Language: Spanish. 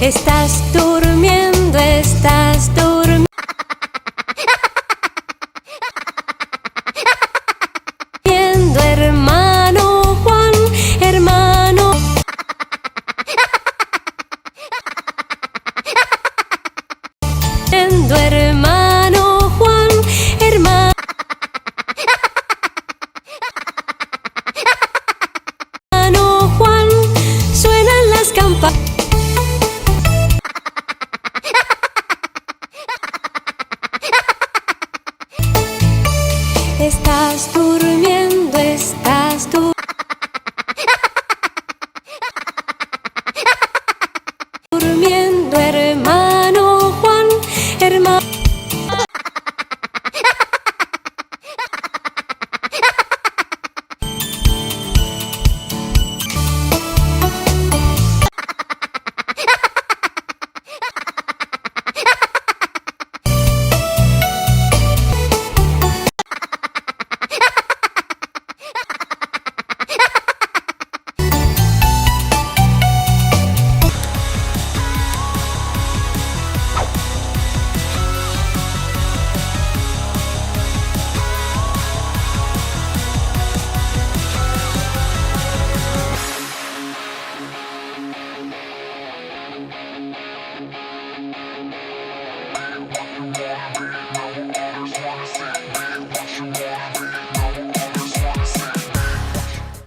Estás durmiendo, estás durmiendo, hermano Juan, hermano. Hermano Juan, hermano Juan, suenan las campanas. Estás durmiendo, estás durmiendo, hermano Juan, hermano. What you wanna see, what you wanna see.